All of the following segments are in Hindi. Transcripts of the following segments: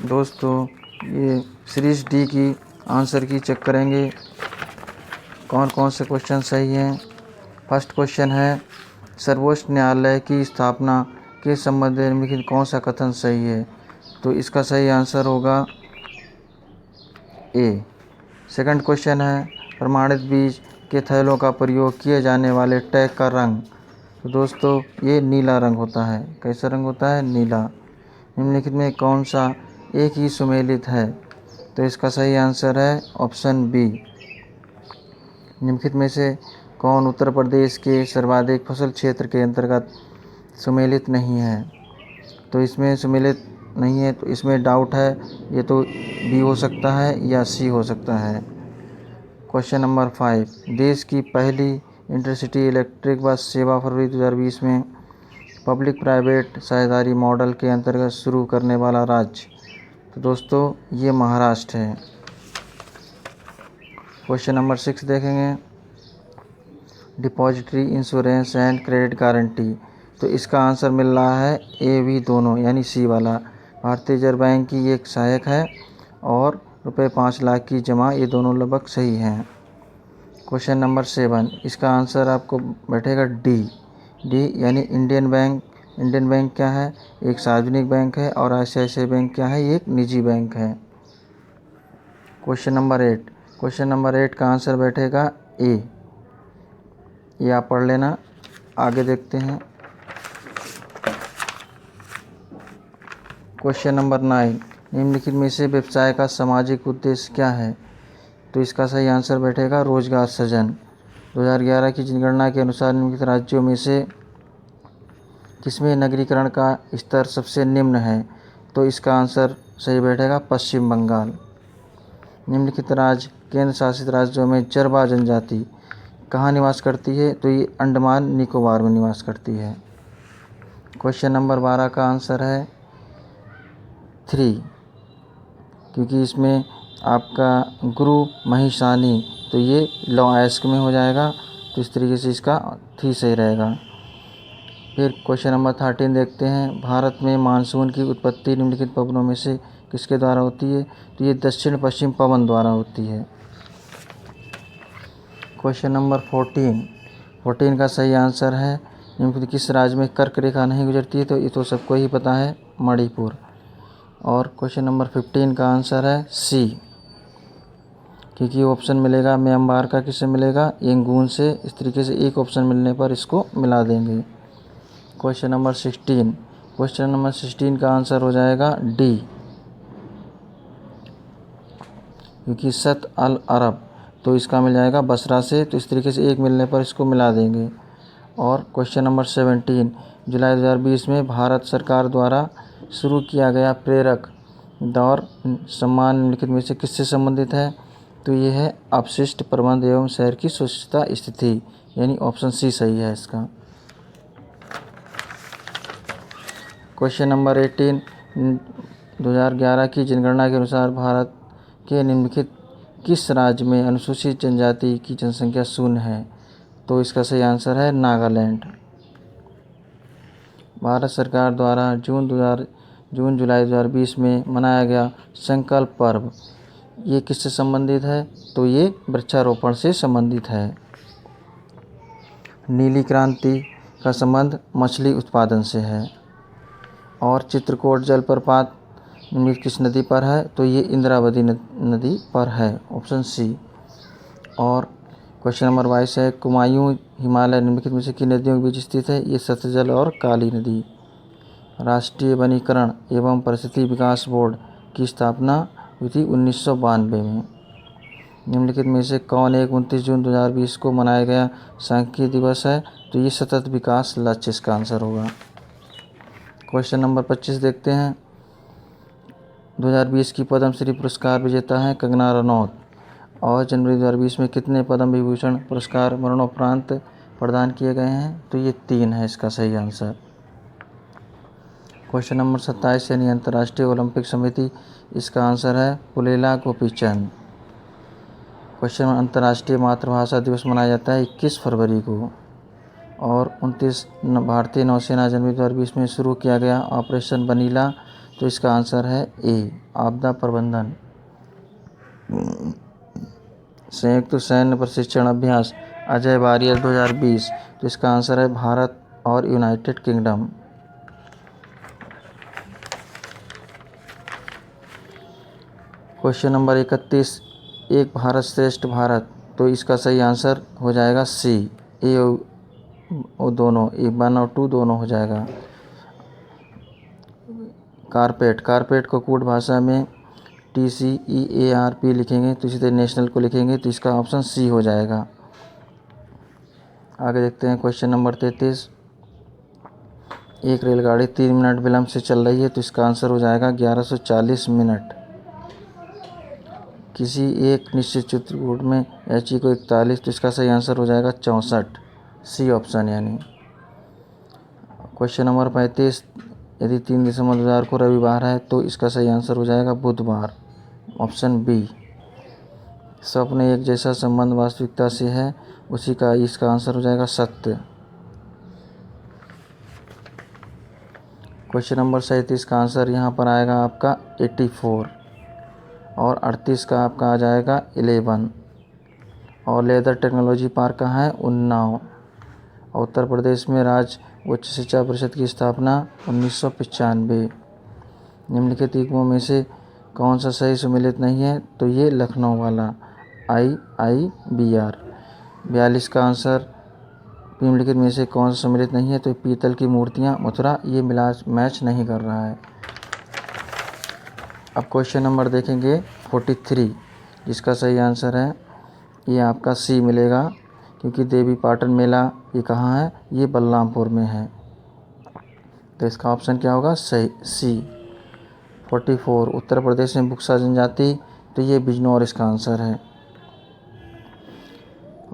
दोस्तों ये सीरीज डी की आंसर की चेक करेंगे कौन कौन से क्वेश्चन सही हैं। फर्स्ट क्वेश्चन है, सर्वोच्च न्यायालय की स्थापना के संबंध में निम्नलिखित कौन सा कथन सही है? तो इसका सही आंसर होगा ए। सेकंड क्वेश्चन है, प्रमाणित बीज के थैलों का प्रयोग किए जाने वाले टैग का रंग। तो दोस्तों ये नीला रंग होता है। कैसा रंग होता है? नीला। निम्नलिखित में कौन सा एक ही सुमेलित है? तो इसका सही आंसर है ऑप्शन बी। निम्नलिखित में से कौन उत्तर प्रदेश के सर्वाधिक फसल क्षेत्र के अंतर्गत सुमेलित नहीं है? तो इसमें सुमेलित नहीं है, तो इसमें डाउट है। ये तो बी हो सकता है या सी हो सकता है। क्वेश्चन नंबर 5, देश की पहली इंटरसिटी इलेक्ट्रिक बस सेवा फरवरी 2020 में पब्लिक प्राइवेट साझेदारी मॉडल के अंतर्गत शुरू करने वाला राज्य। तो दोस्तों ये महाराष्ट्र है। क्वेश्चन नंबर 6 देखेंगे, depository insurance and credit guarantee. तो इसका आंसर मिल रहा है ए बी दोनों, यानी सी वाला। भारतीय रिजर्व बैंक की एक सहायक है और रुपये 5 लाख की जमा, ये दोनों लगभग सही हैं। क्वेश्चन नंबर 7, इसका आंसर आपको बैठेगा डी यानी इंडियन बैंक। इंडियन बैंक क्या है? एक सार्वजनिक बैंक है और ICICI बैंक क्या है? ये एक निजी बैंक है। क्वेश्चन नंबर 8 का आंसर बैठेगा ए। ये आप पढ़ लेना। आगे देखते हैं। क्वेश्चन नंबर 9, निम्नलिखित में से व्यवसाय का सामाजिक उद्देश्य क्या है? तो इसका सही आंसर बैठेगा रोजगार सृजन। 2011 की जनगणना के अनुसार निम्नलिखित राज्यों में से किसमें नगरीकरण का स्तर सबसे निम्न है? तो इसका आंसर सही बैठेगा पश्चिम बंगाल। निम्नलिखित राज्य केंद्र शासित राज्यों में जरवा जनजाति कहाँ निवास करती है? तो ये अंडमान निकोबार में निवास करती है। क्वेश्चन नंबर 12 का आंसर है 3, क्योंकि इसमें आपका गुरु महिषानी, तो ये लॉएस्क में हो जाएगा। तो इस तरीके से इसका 3 सही रहेगा। फिर क्वेश्चन नंबर 13 देखते हैं, भारत में मानसून की उत्पत्ति निम्नलिखित पवनों में से किसके द्वारा होती है? तो ये दक्षिण पश्चिम पवन द्वारा होती है। क्वेश्चन नंबर 14 का सही आंसर है निम्नलिखित किस राज्य में कर्क रेखा नहीं गुजरती है? तो ये तो सबको ही पता है, मणिपुर। और क्वेश्चन नंबर 15 का आंसर है सी, क्योंकि ऑप्शन मिलेगा म्यांमार का किससे मिलेगा? यंगून से। इस तरीके से एक ऑप्शन मिलने पर इसको मिला देंगे। क्वेश्चन नंबर 16 का आंसर हो जाएगा डी, क्योंकि सत अल अरब, तो इसका मिल जाएगा बसरा से। तो इस तरीके से एक मिलने पर इसको मिला देंगे। और क्वेश्चन नंबर 17, जुलाई 2020 में भारत सरकार द्वारा शुरू किया गया प्रेरक दौर सम्मान निम्नलिखित में से किससे संबंधित है? तो ये है अपशिष्ट प्रबंध एवं शहर की स्वच्छता स्थिति, यानी ऑप्शन सी सही है इसका। क्वेश्चन नंबर 18, 2011 की जनगणना के अनुसार भारत के निम्नलिखित किस राज्य में अनुसूचित जनजाति की जनसंख्या 0 है? तो इसका सही आंसर है नागालैंड। भारत सरकार द्वारा जून जुलाई 2020 में मनाया गया संकल्प पर्व, ये किससे संबंधित है? तो ये वृक्षारोपण से संबंधित है। नीली क्रांति का संबंध मछली उत्पादन से है। और चित्रकूट जलप्रपात किस नदी पर है? तो ये इंद्रावती नदी पर है, ऑप्शन सी। और क्वेश्चन नंबर 22 है, कुमायूं हिमालय निम्नलिखित में से किन नदियों के बीच स्थित है? ये सतलज और काली नदी। राष्ट्रीय वनीकरण एवं परिस्थिति विकास बोर्ड की स्थापना हुई थी 1992 में। निम्नलिखित में से कौन एक 29 जून 2020 को मनाया गया सांख्यिकी दिवस है? तो ये सतत विकास लक्ष्य इसका आंसर होगा। क्वेश्चन नंबर 25 देखते हैं, 2020 की पद्मश्री पुरस्कार विजेता है कंगना रनौत, और जनवरी 2020 में कितने पद्म विभूषण पुरस्कार मरणोपरांत प्रदान किए गए हैं? तो ये 3 है इसका सही आंसर। क्वेश्चन नंबर 27 यानी अंतर्राष्ट्रीय ओलंपिक समिति, इसका आंसर है पुलेला गोपीचंद। क्वेश्चन अंतर्राष्ट्रीय मातृभाषा दिवस मनाया जाता है 21 फरवरी को। और 29 भारतीय नौसेना जनवरी 2020 में शुरू किया गया ऑपरेशन वनीला, तो इसका आंसर है ए, आपदा प्रबंधन। संयुक्त सैन्य प्रशिक्षण अभ्यास अजय वारियर 2020, तो इसका आंसर है भारत और यूनाइटेड किंगडम। क्वेश्चन नंबर 31, एक भारत श्रेष्ठ भारत, तो इसका सही आंसर हो जाएगा सी, ए और दोनों, ए 1 और 2 दोनों हो जाएगा। कारपेट को कोड भाषा में TCEARP लिखेंगे, तो इसी तरह नेशनल को लिखेंगे, तो इसका ऑप्शन सी हो जाएगा। आगे देखते हैं क्वेश्चन नंबर 33, एक रेलगाड़ी 3 मिनट विलंब से चल रही है, तो इसका आंसर हो जाएगा 1140 मिनट। किसी एक निश्चित चित्रकूट में HE को 41, तो इसका सही आंसर हो जाएगा 64, सी ऑप्शन यानी। क्वेश्चन नंबर 35, यदि 3 दिसंबर 2000 को रविवार है, तो इसका सही आंसर हो जाएगा बुधवार, ऑप्शन बी। स्वप्न एक जैसा संबंध वास्तविकता से है, उसी का इसका आंसर हो जाएगा सत्य। क्वेश्चन नंबर 37 का आंसर यहाँ पर आएगा आपका 84 और 38 का आपका आ जाएगा 11। और लेदर टेक्नोलॉजी पार्क कहाँ है? उन्नाव। उत्तर प्रदेश में राज्य उच्च शिक्षा परिषद की स्थापना 1995। निम्नलिखित युग्मों में से कौन सा सही सम्मिलित नहीं है? तो ये लखनऊ वाला IIBR। 42 का आंसर निम्नलिखित में से कौन सा सम्मिलित नहीं है? तो पीतल की मूर्तियाँ मथुरा, ये मिला मैच नहीं कर रहा है। अब क्वेश्चन नंबर देखेंगे 43, जिसका सही आंसर है ये आपका सी मिलेगा, क्योंकि देवी पाटन मेला ये कहाँ है? ये बलरामपुर में है, तो इसका ऑप्शन क्या होगा? सही सी। 44, उत्तर प्रदेश में बुक्सा जनजाति, तो ये बिजनौर इसका आंसर है।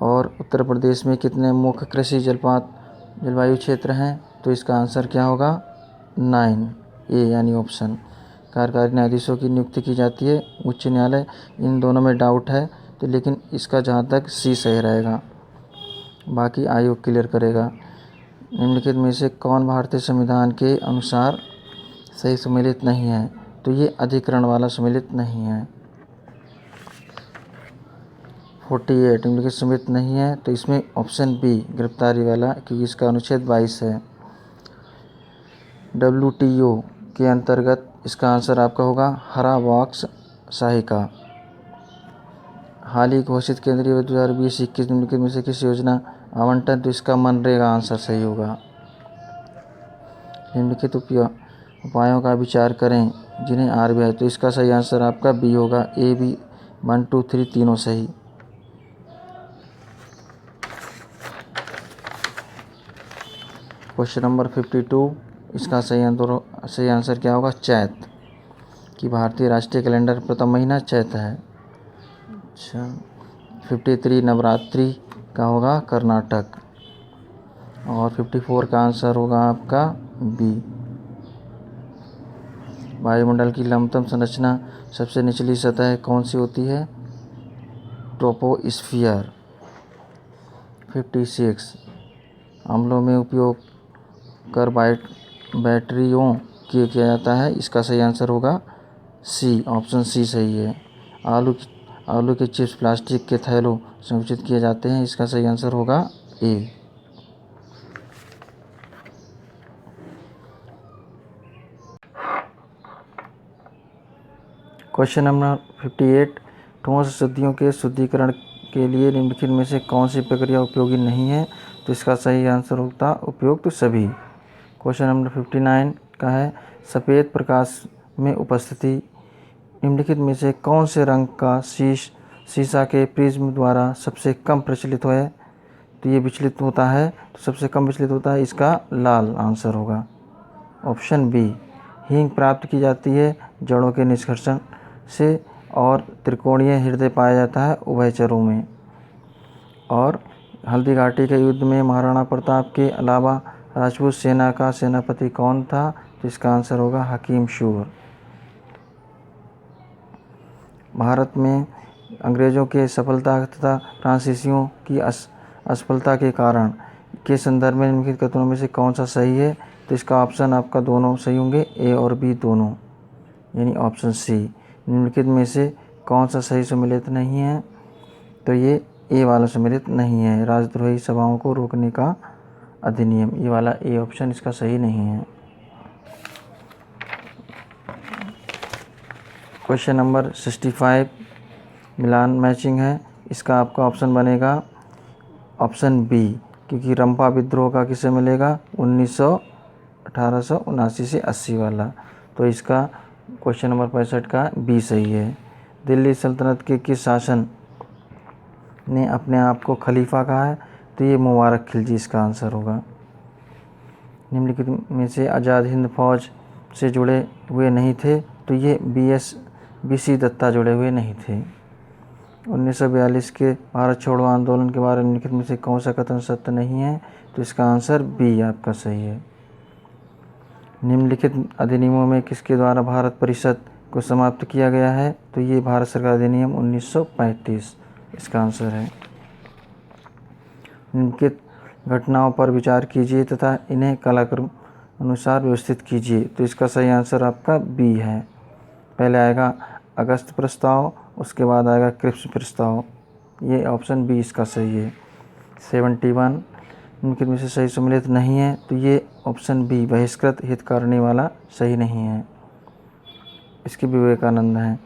और उत्तर प्रदेश में कितने मुख्य कृषि जलवायु क्षेत्र हैं? तो इसका आंसर क्या होगा? 9, ए यानी ऑप्शन। कार्यकारी न्यायाधीशों की नियुक्ति की जाती है उच्च न्यायालय, इन दोनों में डाउट है, तो लेकिन इसका जहाँ तक सी सही रहेगा, बाकी आयोग क्लियर करेगा। निम्नलिखित में से कौन भारतीय संविधान के अनुसार सही सम्मिलित नहीं है? तो ये अधिकरण वाला सम्मिलित नहीं है। 48 निम्नलिखित सम्मिलित नहीं है, तो इसमें ऑप्शन बी गिरफ्तारी वाला, क्योंकि इसका अनुच्छेद 22 है। WTO के अंतर्गत इसका आंसर आपका होगा हरा बॉक्स सहायिका। हाल ही घोषित केंद्रीय बजट 2020-21 निम्नलिखित में से किस योजना आवंटन? तो इसका मनरेगा आंसर सही होगा। निम्नलिखित उपायों का विचार करें जिन्हें RBI, तो इसका सही आंसर आपका बी होगा, ए बी 1 2 3 तीनों सही। क्वेश्चन नंबर 52, इसका सही आंसर क्या होगा? चैत, कि भारतीय राष्ट्रीय कैलेंडर प्रथम महीना चैत है। अच्छा। 53 नवरात्रि का होगा कर्नाटक। और 54 का आंसर होगा आपका बी। वायुमंडल की लंबतम संरचना सबसे निचली सतह कौन सी होती है? ट्रोपोस्फियर। 56 अम्लों में उपयोग कर बैटरियों किया जाता है, इसका सही आंसर होगा सी, ऑप्शन सी सही है। आलू के चिप्स प्लास्टिक के थैलों संकुचित किए जाते हैं, इसका सही आंसर होगा ए। क्वेश्चन नंबर 58, ठोस शुद्धियों के शुद्धिकरण के लिए निम्नलिखित में से कौन सी प्रक्रिया उपयोगी नहीं है? तो इसका सही आंसर होता उपयुक्त सभी। क्वेश्चन नंबर 59 का है सफ़ेद प्रकाश में उपस्थिति निम्नलिखित में से कौन से रंग का शीशा के प्रिज्म द्वारा सबसे कम प्रचलित है? तो ये विचलित होता है, तो सबसे कम विचलित होता है, इसका लाल आंसर होगा, ऑप्शन बी। हींग प्राप्त की जाती है जड़ों के निष्कर्षण से, और त्रिकोणीय हृदय पाया जाता है उभयचरों में। और हल्दी घाटी के युद्ध में महाराणा प्रताप के अलावा राजपूत सेना का सेनापति कौन था? तो इसका आंसर होगा हकीम शूर। भारत में अंग्रेज़ों के सफलता तथा फ्रांसीसियों की असफलता के कारण के संदर्भ में निम्नलिखित कथनों में से कौन सा सही है? तो इसका ऑप्शन आपका दोनों सही होंगे, ए और बी दोनों, यानी ऑप्शन सी। निम्नलिखित में से कौन सा सही सम्मिलित नहीं है? तो ये ए वाला सम्मिलित नहीं है। राजद्रोही सभाओं को रोकने का अधिनियम, ये वाला ए ऑप्शन इसका सही नहीं है। क्वेश्चन नंबर 65 मिलान मैचिंग है। इसका आपका ऑप्शन बनेगा ऑप्शन बी, क्योंकि रंपा विद्रोह का किससे मिलेगा? 1879 से 80 वाला। तो इसका क्वेश्चन नंबर 65 का बी सही है। दिल्ली सल्तनत के किस शासन ने अपने आप को खलीफा कहा है? तो ये मुबारक खिलजी इसका आंसर होगा। निम्नलिखित में से आज़ाद हिंद फौज से जुड़े हुए नहीं थे? तो ये BC दत्ता जुड़े हुए नहीं थे। 1942 के भारत छोड़ो आंदोलन के बारे में निम्नलिखित में से कौन सा कथन सत्य नहीं है? तो इसका आंसर बी आपका सही है। निम्नलिखित अधिनियमों में किसके द्वारा भारत परिषद को समाप्त किया गया है? तो ये भारत सरकार अधिनियम 1935 इसका आंसर है। निम्नलिखित घटनाओं पर विचार कीजिए तथा इन्हें कालक्रम अनुसार व्यवस्थित कीजिए। तो इसका सही आंसर आपका बी है। पहले आएगा अगस्त प्रस्ताव, उसके बाद आएगा क्रिप्स प्रस्ताव, ये ऑप्शन बी इसका सही है। 71 निम्नलिखित में से सही सम्मिलित नहीं है? तो ये ऑप्शन बी बहिष्कृत हितकारिणी वाला सही नहीं है, इसके विवेकानंद हैं।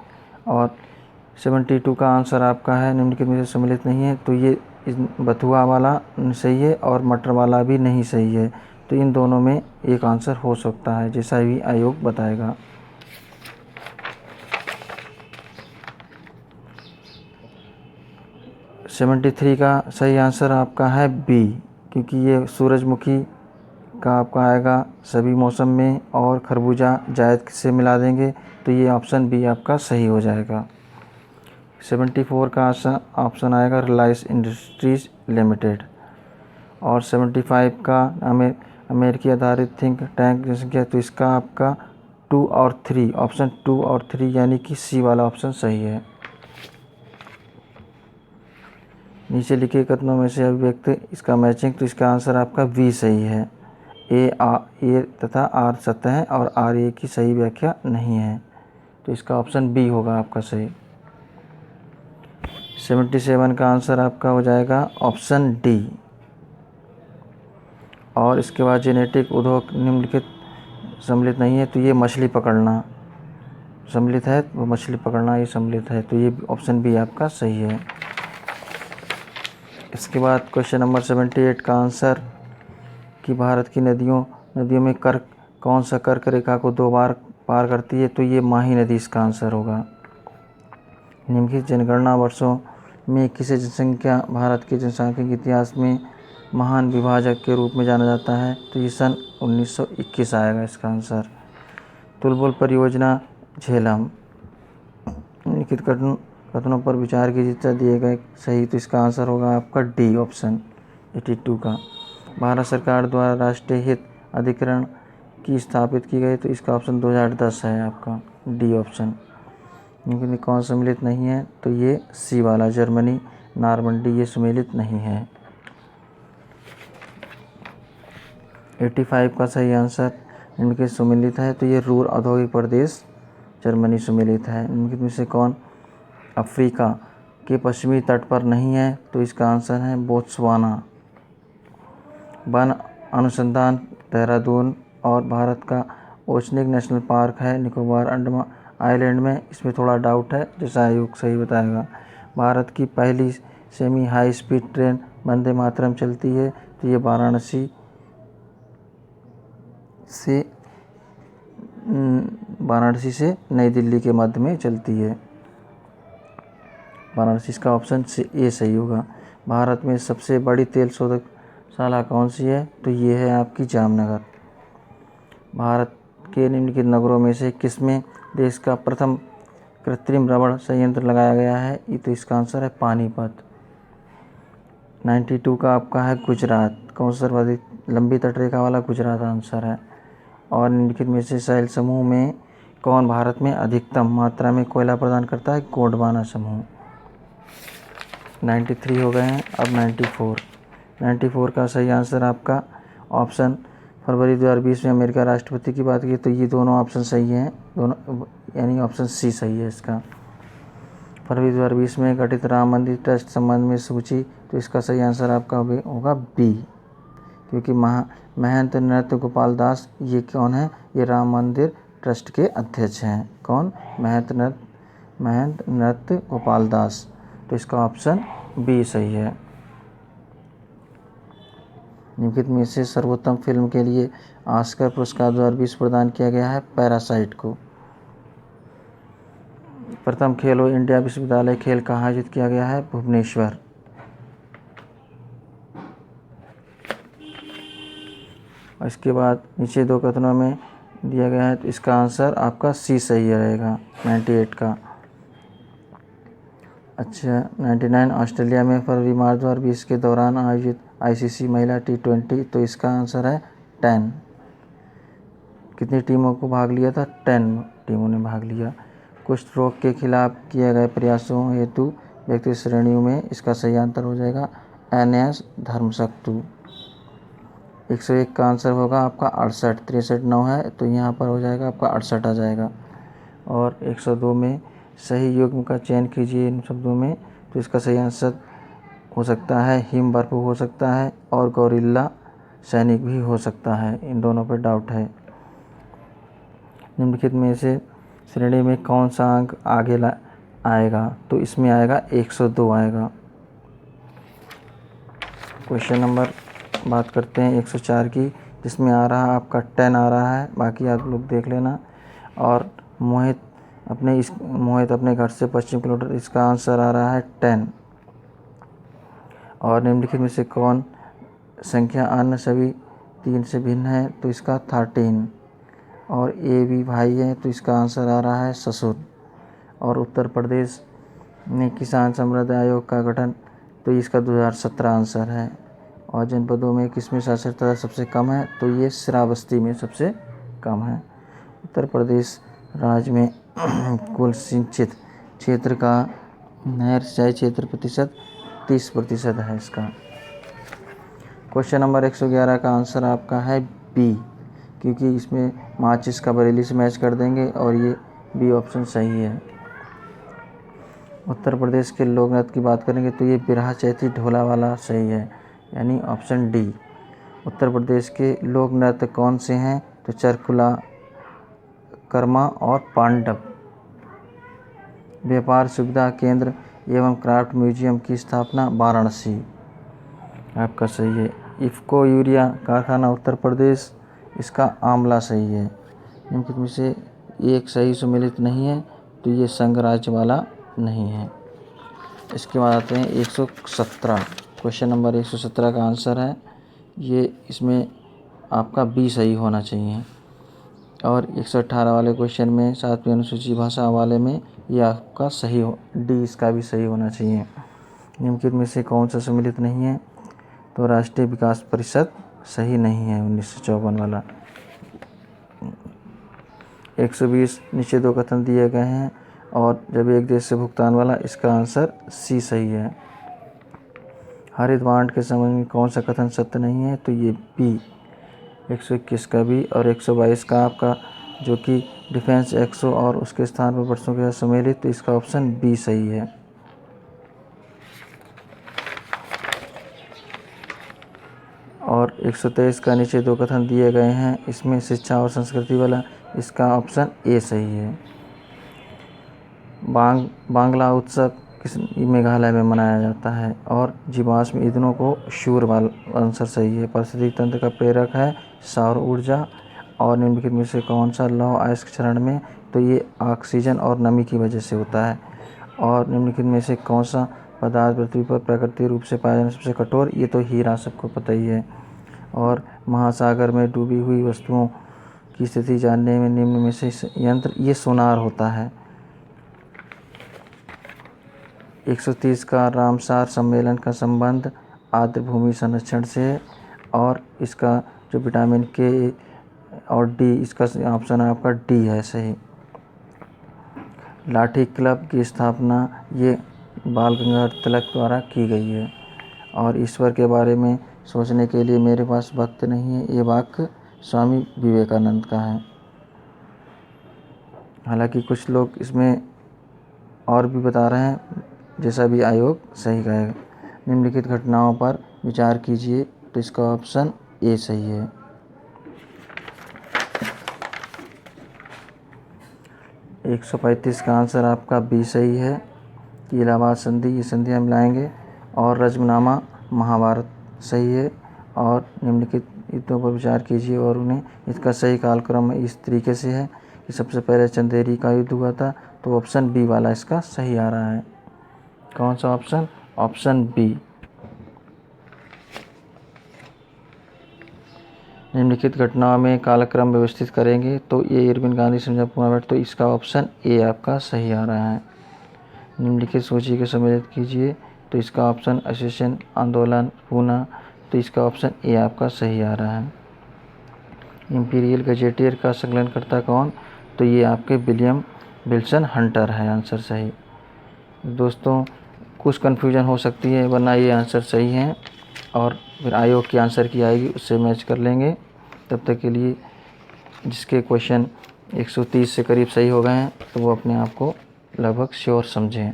और 72 का आंसर आपका है निम्नलिखित में से सम्मिलित नहीं है? तो ये बथुआ वाला सही है और मटर वाला भी नहीं सही है। तो इन दोनों में एक आंसर हो सकता है, जैसा भी आयोग बताएगा। 73 का सही आंसर आपका है बी, क्योंकि ये सूरजमुखी का आपका आएगा सभी मौसम में, और खरबूजा जायद से मिला देंगे, तो ये ऑप्शन बी आपका सही हो जाएगा। 74 का ऑप्शन आएगा रिलायंस इंडस्ट्रीज लिमिटेड। और 75 का अमेरिकी आधारित थिंक टैंक जनसंख्या, तो इसका आपका 2 और 3 ऑप्शन 2 और 3 यानी कि सी वाला ऑप्शन सही है। नीचे लिखे कथनों में से अभिव्यक्त इसका मैचिंग, तो इसका आंसर आपका बी सही है। ए तथा आर सत्य है और आर ए की सही व्याख्या नहीं है, तो इसका ऑप्शन बी होगा आपका सही। 77 का आंसर आपका हो जाएगा ऑप्शन डी। और इसके बाद जेनेटिक उद्योग निम्नलिखित सम्मिलित नहीं है? तो ये मछली पकड़ना सम्मिलित है, वो मछली पकड़ना ये सम्मिलित है, तो ये ऑप्शन बी आपका सही है। इसके बाद क्वेश्चन नंबर 78 का आंसर कि भारत की नदियों में कौन सा कर्क रेखा को 2 बार पार करती है? तो ये माही नदी इसका आंसर होगा। निम्नलिखित जनगणना वर्षों में किसे जनसंख्या भारत के जनसंख्या के इतिहास में महान विभाजक के रूप में जाना जाता है? तो ये सन 1921 आएगा इसका आंसर। तुलबुल परियोजना झेलम, निम्नलिखित कथनों पर विचार कीजिए दिए गए सही, तो इसका आंसर होगा आपका डी ऑप्शन 82 का। भारत सरकार द्वारा राष्ट्रीय हित अधिकरण की स्थापित की गई, तो इसका ऑप्शन 2010 है आपका डी ऑप्शन। निम्नलिखित कौन सम्मिलित नहीं है? तो ये सी वाला जर्मनी नारमंडी ये सम्मिलित नहीं है। 85 का सही आंसर निम्नलिखित सम्मिलित है? तो ये रूर औद्योगिक प्रदेश जर्मनी सम्मिलित है। निम्नलिखित में से कौन अफ्रीका के पश्चिमी तट पर नहीं है? तो इसका आंसर है बोत्सवाना। वन अनुसंधान देहरादून और भारत का ओशनिक नेशनल पार्क है निकोबार अंडमान आइलैंड में, इसमें थोड़ा डाउट है, जैसा आयोग सही बताएगा। भारत की पहली semi high speed train Vande Mataram चलती है, तो ये वाराणसी से नई दिल्ली के मध्य में चलती है। वाराणसी इसका ऑप्शन ए सही होगा। भारत में सबसे बड़ी तेल शोधकशाला कौन सी है? तो ये है आपकी जामनगर। भारत के निम्नलिखित नगरों में से किसमें देश का प्रथम कृत्रिम रबड़ संयंत्र लगाया गया है? ये तो इसका आंसर है पानीपत। 92 का आपका है गुजरात। कौन सा सर्वाधिक लंबी तटरेखा वाला? गुजरात आंसर है। और निम्नलिखित में से शैल समूह में कौन भारत में अधिकतम मात्रा में कोयला प्रदान करता है? गोंडवाना समूह। 93 हो गए हैं, अब 94। 94 का सही आंसर आपका ऑप्शन फरवरी 2020 में अमेरिका राष्ट्रपति की बात की, तो ये दोनों ऑप्शन सही हैं, दोनों, यानी ऑप्शन सी सही है इसका। फरवरी 2020 में गठित राम मंदिर ट्रस्ट संबंध में सूची, तो इसका सही आंसर आपका होगा बी, क्योंकि महंत नृत्य गोपाल दास ये कौन है, ये राम मंदिर ट्रस्ट के अध्यक्ष हैं। कौन? महंत नृत्य गोपाल दास, तो इसका ऑप्शन बी सही है। निम्नलिखित में से सर्वोत्तम फिल्म के लिए ऑस्कर पुरस्कार 2020 प्रदान किया गया है पैरासाइट को। प्रथम खेलो इंडिया विश्वविद्यालय खेल कहाँ आयोजित किया गया है? भुवनेश्वर। इसके बाद नीचे दो कथनों में दिया गया है, तो इसका आंसर आपका सी सही रहेगा, 98 का। अच्छा, 99 ऑस्ट्रेलिया में फरवरी मार्च 2020 के दौरान आयोजित ICC महिला T20, तो इसका आंसर है 10। कितनी टीमों को भाग लिया था? 10 टीमों ने भाग लिया। कुष्ठ रोग के खिलाफ किए गए प्रयासों हेतु व्यक्ति श्रेणियों में इसका सही आंसर हो जाएगा NS धर्मशक्तु। 101 का आंसर होगा आपका 68, 63 9 है, तो यहाँ पर हो जाएगा आपका 68 आ जाएगा। और 102 में सही युग्म का चयन कीजिए इन शब्दों में, तो इसका सही आंसर हो सकता है हिम बर्फ हो सकता है और गौरिल्ला सैनिक भी हो सकता है, इन दोनों पर डाउट है। निम्नलिखित में से श्रेणी में कौन सा अंक आगे आएगा? तो इसमें आएगा 102 आएगा। क्वेश्चन नंबर बात करते हैं 104 की, जिसमें आ रहा है आपका 10 आ रहा है, बाकी आप लोग देख लेना। और मोहित अपने घर से 25 किलोमीटर, इसका आंसर आ रहा है 10। और निम्नलिखित में से कौन संख्या अन्य सभी 3 से भिन्न है? तो इसका 13। और ए भी भाई है, तो इसका आंसर आ रहा है ससुर। और उत्तर प्रदेश में किसान समृद्धि आयोग का गठन, तो इसका 2017 आंसर है। और जनपदों में किसमें साक्षरता सबसे कम है? तो ये श्रावस्ती में सबसे कम है। उत्तर प्रदेश राज्य में कुल सिंचित क्षेत्र का नहर सिंचाई क्षेत्र प्रतिशत 30% है इसका। क्वेश्चन नंबर 111 का आंसर आपका है बी, क्योंकि इसमें माचिस का बरेली से मैच कर देंगे और ये बी ऑप्शन सही है। उत्तर प्रदेश के लोक नृत्य की बात करेंगे तो ये बिरहा चैती ढोला वाला सही है, यानी ऑप्शन डी। उत्तर प्रदेश के लोक नृत्य कौन से हैं? तो चरकुला, कर्मा और पांडव। व्यापार सुविधा केंद्र एवं क्राफ्ट म्यूजियम की स्थापना वाराणसी, आपका सही है। इफ़को यूरिया कारखाना उत्तर प्रदेश, इसका आमला सही है। निम्नलिखित में से एक सही सम्मिलित नहीं है, तो ये संघ राज्य वाला नहीं है। इसके बाद आते हैं 117, क्वेश्चन नंबर 117 का आंसर है ये, इसमें आपका बी सही होना चाहिए। और 118 वाले क्वेश्चन में 7वीं अनुसूची भाषा वाले में ये आपका सही हो, डी इसका भी सही होना चाहिए। निम्नलिखित में से कौन सा सम्मिलित नहीं है? तो राष्ट्रीय विकास परिषद सही नहीं है 1954 वाला। 120 नीचे दो कथन दिए गए हैं और जब एक देश से भुगतान वाला, इसका आंसर सी सही है। हरित बांड के संबंध में कौन सा कथन सत्य नहीं है? तो ये बी, 121 का भी। और 122 का आपका जो कि डिफेंस एक्सो और उसके स्थान पर वर्षों के साथ सम्मिलित, तो इसका ऑप्शन बी सही है। और 123 का नीचे दो कथन दिए गए हैं, इसमें शिक्षा और संस्कृति वाला, इसका ऑप्शन ए सही है। बांग्ला उत्सव किस मेघालय में मनाया जाता है? और जीवाश्म ईंधनों को शूर वाला आंसर सही है। पारिस्थितिक तंत्र का प्रेरक है सौर ऊर्जा। और निम्नलिखित में से कौन सा लौह अयस्क चरण में? तो ये ऑक्सीजन और नमी की वजह से होता है। और निम्नलिखित में से कौन सा पदार्थ पृथ्वी पर प्राकृतिक रूप से पाया जाने सबसे कठोर? ये तो हीरा, सबको पता ही है। और महासागर में डूबी हुई वस्तुओं की स्थिति जानने में निम्न में से यंत्र, ये सोनार होता है। 130 का रामसार सम्मेलन का संबंध आर्द्र भूमि संरक्षण से है। और इसका जो विटामिन के और डी, इसका ऑप्शन आपका डी है सही। लाठी क्लब की स्थापना ये बाल गंगाधर तिलक द्वारा की गई है। और ईश्वर के बारे में सोचने के लिए मेरे पास वक्त नहीं है, ये वाक्य स्वामी विवेकानंद का है। हालांकि कुछ लोग इसमें और भी बता रहे हैं, जैसा भी आयोग सही कहेगा। निम्नलिखित घटनाओं पर विचार कीजिए, तो इसका ऑप्शन ए सही है। 135 का आंसर आपका बी सही है कि इलाहाबाद संधि, ये संधि हम लाएंगे। और रज्मनामा महाभारत सही है। और निम्नलिखित युद्धों पर विचार कीजिए और उन्हें, इसका सही कालक्रम इस तरीके से है कि सबसे पहले चंदेरी का युद्ध हुआ था, तो ऑप्शन बी वाला इसका सही आ रहा है। कौन सा ऑप्शन? Option B. निम्नलिखित घटनाओं में कालक्रम व्यवस्थित करेंगे, तो ये इरविन गांधी समझौता पूर्णावट, तो इसका ऑप्शन ए आपका सही आ रहा है। निम्नलिखित सूची को सम्मिलित कीजिए, तो इसका ऑप्शन एसोसिएशन आंदोलन पूना, तो इसका ऑप्शन ए आपका सही आ रहा है। इंपीरियल गजेटियर का संकलनकर्ता कौन? तो ये आपके विलियम विल्सन हंटर है आंसर सही। दोस्तों कुछ कन्फ्यूजन हो सकती है, वरना ये आंसर सही है और फिर आयोग की आंसर की आएगी, उससे मैच कर लेंगे। तब तक के लिए जिसके क्वेश्चन 130 से करीब सही हो गए हैं, तो वो अपने आप को लगभग श्योर समझें।